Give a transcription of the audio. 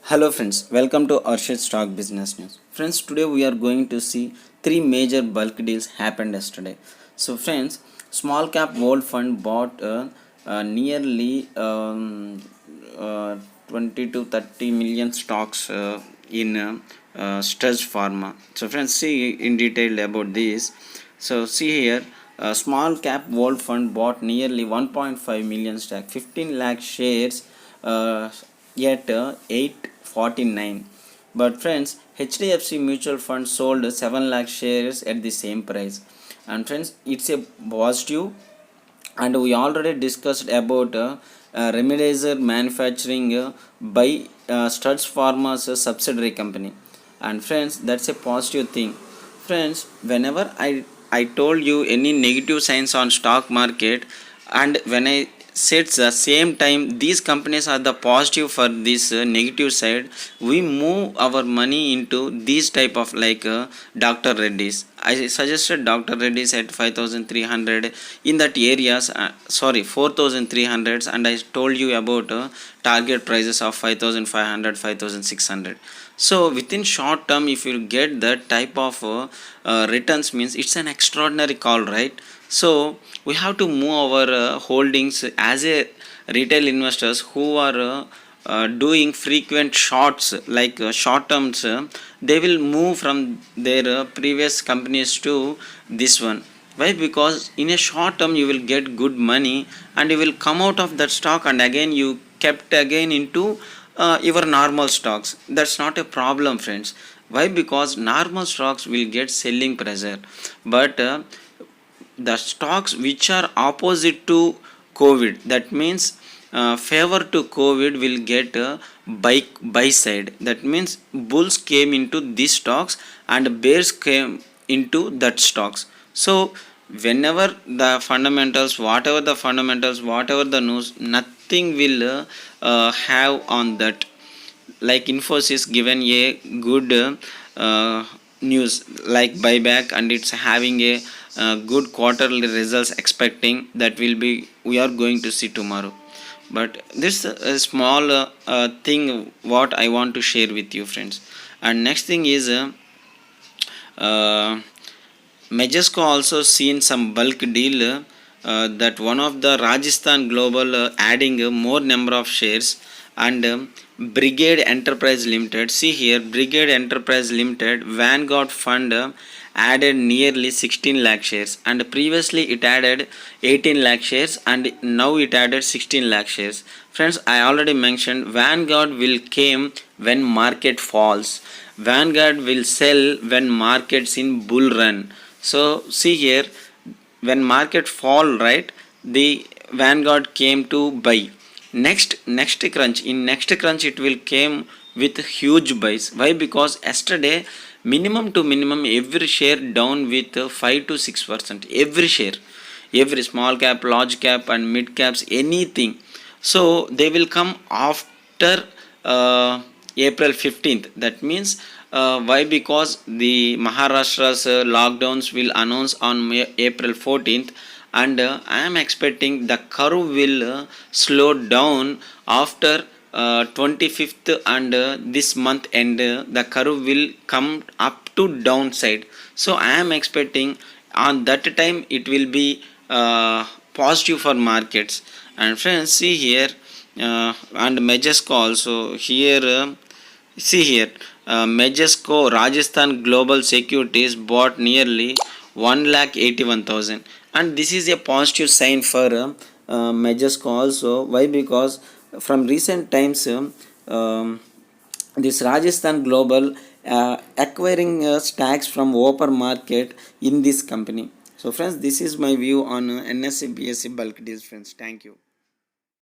Hello friends, welcome to Arshad Stock Business News. Friends, today we are going to see three major bulk deals happened yesterday. So friends, small cap world fund bought nearly 20 to 30 million stocks in Stress Pharma. So friends, see in detail about this. So see here, small cap world fund bought nearly 1.5 million stock, 15 lakh shares at 849. But friends, HDFC mutual fund sold 7 lakh shares at the same price. And friends, it's a positive, and we already discussed about Remedizer manufacturing by Struts Pharma's subsidiary company. And friends, that's a positive thing. Friends, whenever I told you any negative signs on stock market, and when I said the same time these companies are the positive for this negative side, we move our money into these type of like Dr. Reddy's. I suggested Dr. Reddy's at 5300 in that areas, sorry, 4300, and I told you about target prices of 5500, 5600. So within short term, if you get that type of returns, means it's an extraordinary call, right? So we have to move our holdings as a retail investors who are doing frequent shorts, like short terms. They will move from their previous companies to this one. Why? Because in a short term you will get good money, and you will come out of that stock, and again you kept again into your normal stocks. That's not a problem, friends. Why? Because normal stocks will get selling pressure, but the stocks which are opposite to COVID, that means favor to COVID, will get buy side. That means bulls came into these stocks and bears came into that stocks. So whenever the fundamentals, whatever the news, nothing will have on that. Like Infosys given a good news like buyback, and it's having a good quarterly results expecting, that will be we are going to see tomorrow. But this small thing what I want to share with you, friends. And next thing is uh, Majesco also seen some bulk deal, that one of the Rajasthan Global adding more number of shares, and Brigade Enterprise Limited. See here, Brigade Enterprise Limited Vanguard Fund added nearly 16 lakh shares, and previously it added 18 lakh shares, and now it added 16 lakh shares. Friends, I already mentioned Vanguard will came when market falls. Vanguard will sell when markets in bull run. So see here, when market fall, right, the Vanguard came to buy. Next crunch, in next crunch it will came with huge buys. Why? Because yesterday minimum to minimum every share down with 5 to 6%. Every share, every small cap, large cap, and mid caps, anything. So they will come after April 15th. That means why? Because the Maharashtra's lockdowns will announce on April 14th, and I am expecting the curve will slow down after 25th, and this month end the curve will come up to downside. So I am expecting on that time it will be positive for markets. And friends, see here, and Majesco also here. See here, Majesco Rajasthan Global Securities bought nearly 1,81,000, and this is a positive sign for Majesco also. Why? Because from recent times, this Rajasthan Global acquiring stocks from open market in this company. So friends, this is my view on NSE BSE bulk deals, friends. Thank you.